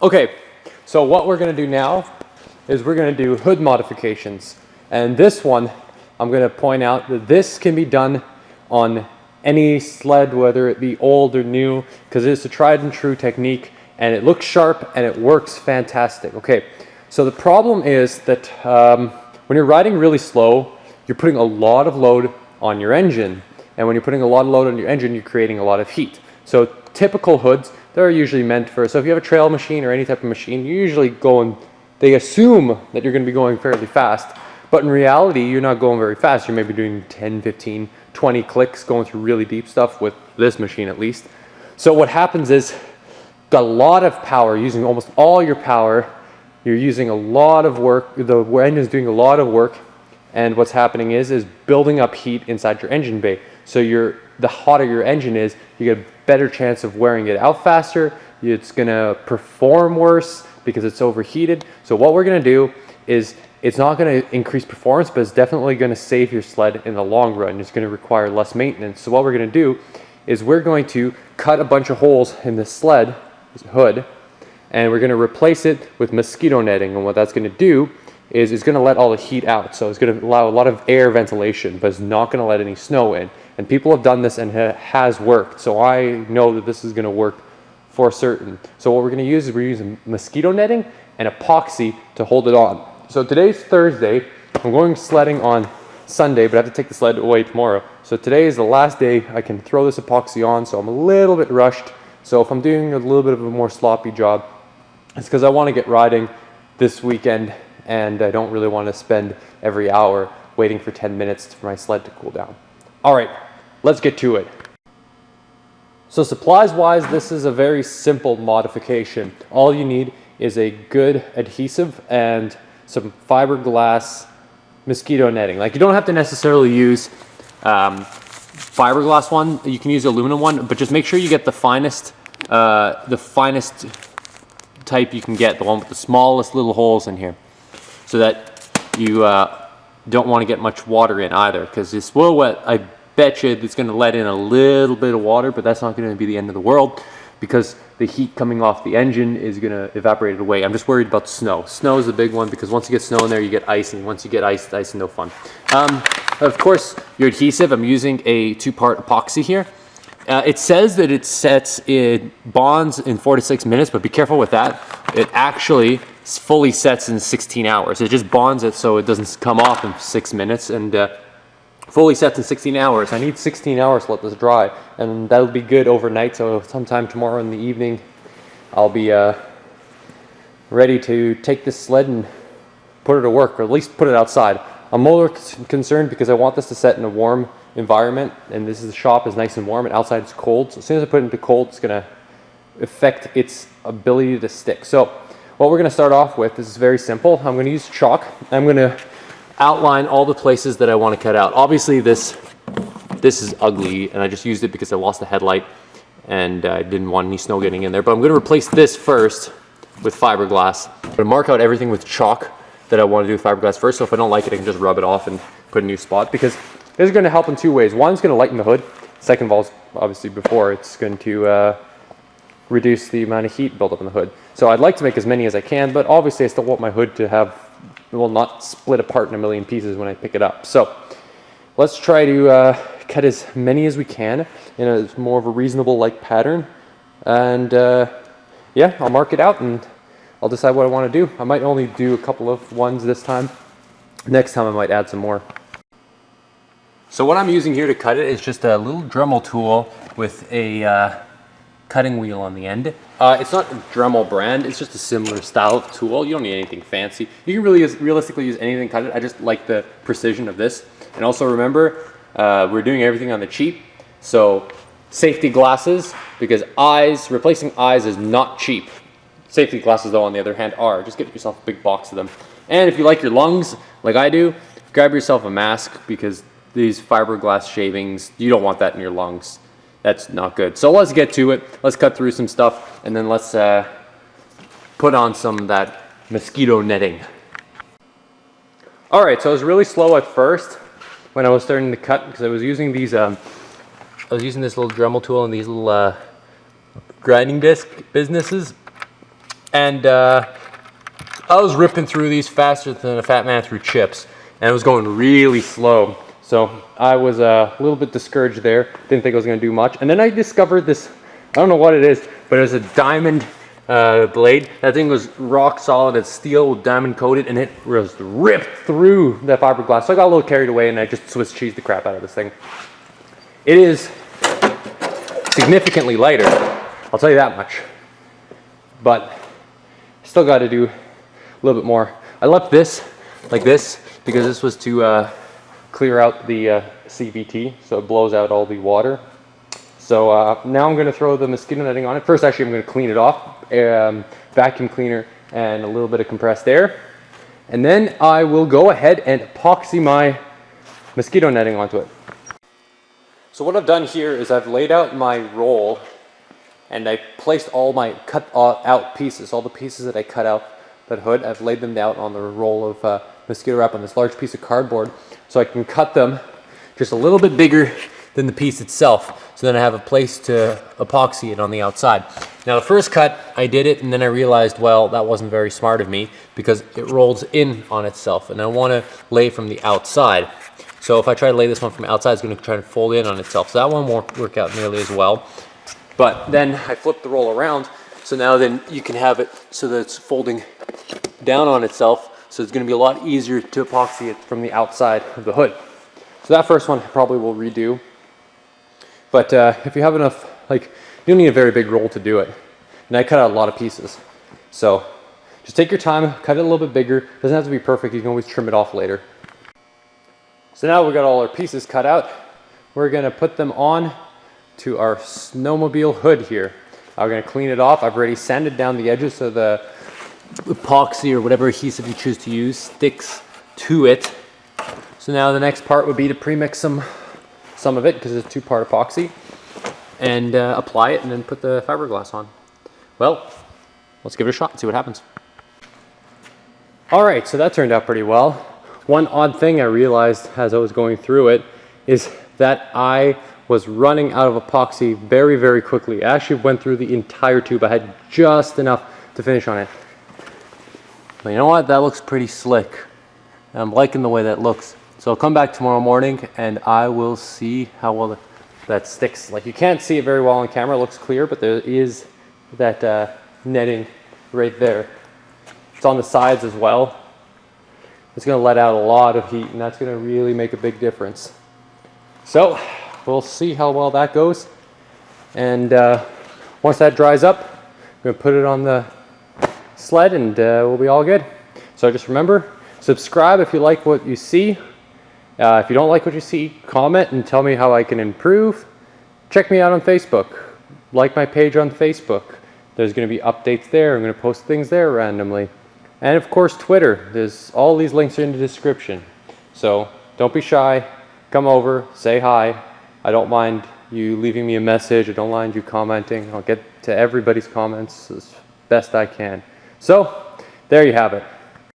Okay, so what we're going to do now is we're going to do hood modifications. And this one, I'm going to point out that this can be done on any sled, whether it be old or new, because it's a tried and true technique and it looks sharp and it works fantastic. Okay, so the problem is that when you're riding really slow, you're putting a lot of load on your engine. And when you're putting a lot of load on your engine, you're creating a lot of heat. So typical hoods, they're usually meant for, so if you have a trail machine or any type of machine, you usually they assume that you're going to be going fairly fast. But in reality, you're not going very fast. You're maybe doing 10, 15, 20 clicks, going through really deep stuff with this machine at least. So what happens is, got a lot of power, using almost all your power. You're using a lot of work, the engine's doing a lot of work, and what's happening is building up heat inside your engine bay. So the hotter your engine is, you get a better chance of wearing it out faster. It's gonna perform worse because it's overheated. So what we're gonna do is, it's not gonna increase performance, but it's definitely gonna save your sled in the long run. It's gonna require less maintenance. So what we're gonna do is we're going to cut a bunch of holes in the sled hood, and we're gonna replace it with mosquito netting. And what that's gonna do is it's gonna let all the heat out. So it's gonna allow a lot of air ventilation, but it's not gonna let any snow in. And people have done this and it has worked. So I know that this is gonna work for certain. So what we're gonna use is we're using mosquito netting and epoxy to hold it on. So today's Thursday, I'm going sledding on Sunday, but I have to take the sled away tomorrow. So today is the last day I can throw this epoxy on, so I'm a little bit rushed. So if I'm doing a little bit of a more sloppy job, it's because I want to get riding this weekend and I don't really want to spend every hour waiting for 10 minutes for my sled to cool down. All right, let's get to it. So supplies wise, this is a very simple modification. All you need is a good adhesive and some fiberglass mosquito netting. Like, you don't have to necessarily use fiberglass one. You can use aluminum one, but just make sure you get the finest type you can get, the one with the smallest little holes in here, so that you don't want to get much water in either, because this will wet. I bet you it's going to let in a little bit of water, but that's not going to be the end of the world, because the heat coming off the engine is going to evaporate it away. I'm just worried about snow. Snow is a big one, because once you get snow in there, you get ice, and once you get ice, ice is no fun. Of course, your adhesive, I'm using a 2-part epoxy here. It says that it bonds in 4 to 6 minutes, but be careful with that. It actually fully sets in 16 hours. It just bonds it so it doesn't come off in 6 minutes, and fully sets in 16 hours. I need 16 hours to let this dry, and that'll be good overnight. So sometime tomorrow in the evening, I'll be ready to take this sled and put it to work, or at least put it outside. I'm more concerned because I want this to set in a warm environment, and the shop is nice and warm, and outside it's cold. So as soon as I put it into cold, it's gonna affect its ability to stick. So what we're gonna start off with is very simple. I'm gonna use chalk. I'm gonna outline all the places that I want to cut out. Obviously this is ugly, and I just used it because I lost the headlight and I didn't want any snow getting in there. But I'm gonna replace this first with fiberglass. I'm gonna mark out everything with chalk that I want to do with fiberglass first, so if I don't like it, I can just rub it off and put a new spot, because this is going to help in 2 ways. One, it's going to lighten the hood. Second of all, obviously before, it's going to reduce the amount of heat buildup in the hood. So I'd like to make as many as I can, but obviously I still want my hood to not split apart in a million pieces when I pick it up. So let's try to cut as many as we can in a more of a reasonable pattern. And yeah, I'll mark it out and I'll decide what I want to do. I might only do a couple of ones this time. Next time I might add some more. So what I'm using here to cut it is just a little Dremel tool with a cutting wheel on the end. It's not a Dremel brand, it's just a similar style of tool. You don't need anything fancy. You can really realistically use anything to cut it. I just like the precision of this. And also remember, we're doing everything on the cheap. So safety glasses, because replacing eyes is not cheap. Safety glasses, though, on the other hand, are. Just get yourself a big box of them. And if you like your lungs, like I do, grab yourself a mask, because these fiberglass shavings, you don't want that in your lungs. That's not good. So let's get to it. Let's cut through some stuff, and then let's put on some of that mosquito netting. All right, so I was really slow at first when I was starting to cut, because I was using these, I was using this little Dremel tool and these little grinding disc businesses. And I was ripping through these faster than a fat man through chips, and it was going really slow. So I was a little bit discouraged there. Didn't think I was going to do much. And then I discovered this, I don't know what it is, but it was a diamond blade. That thing was rock solid. It's steel, diamond coated, and it was ripped through the fiberglass. So I got a little carried away, and I just Swiss cheesed the crap out of this thing. It is significantly lighter, I'll tell you that much. But still got to do a little bit more. I left this like this because this was to clear out the CVT, so it blows out all the water. So now I'm going to throw the mosquito netting on it. First, actually, I'm going to clean it off, vacuum cleaner and a little bit of compressed air. And then I will go ahead and epoxy my mosquito netting onto it. So what I've done here is I've laid out my roll, and I placed all my cut out pieces, all the pieces that I cut out that hood, I've laid them down on the roll of mosquito wrap on this large piece of cardboard, so I can cut them just a little bit bigger than the piece itself, so then I have a place to epoxy it on the outside. Now the first cut, I did it, and then I realized, well, that wasn't very smart of me because it rolls in on itself, and I want to lay from the outside. So if I try to lay this one from outside, it's going to try to fold in on itself. So that one won't work out nearly as well. But then I flip the roll around, so now then you can have it so that it's folding down on itself. So it's going to be a lot easier to epoxy it from the outside of the hood. So that first one I probably will redo. But if you have enough, like, you don't need a very big roll to do it. And I cut out a lot of pieces. So just take your time, cut it a little bit bigger. Doesn't have to be perfect, you can always trim it off later. So now we've got all our pieces cut out. We're going to put them on to our snowmobile hood here. I'm going to clean it off. I've already sanded down the edges so the epoxy or whatever adhesive you choose to use sticks to it. So now the next part would be to pre-mix some of it, because it's a two-part epoxy, and apply it and then put the fiberglass on. Well, let's give it a shot and see what happens. All right, so that turned out pretty well. One odd thing I realized as I was going through it is that I was running out of epoxy very, very quickly. I actually went through the entire tube. I had just enough to finish on it. But you know what? That looks pretty slick. I'm liking the way that looks. So I'll come back tomorrow morning and I will see how well that sticks. Like, you can't see it very well on camera. It looks clear, but there is that netting right there. It's on the sides as well. It's going to let out a lot of heat, and that's going to really make a big difference. So we'll see how well that goes. And once that dries up, I'm going to put it on the sled, and we'll be all good. So just remember, subscribe if you like what you see. If you don't like what you see, comment and tell me how I can improve. Check me out on Facebook. Like my page on Facebook. There's going to be updates there. I'm going to post things there randomly. And of course, Twitter. There's all these links are in the description. So don't be shy. Come over, say hi. I don't mind you leaving me a message. I don't mind you commenting. I'll get to everybody's comments as best I can. So there you have it.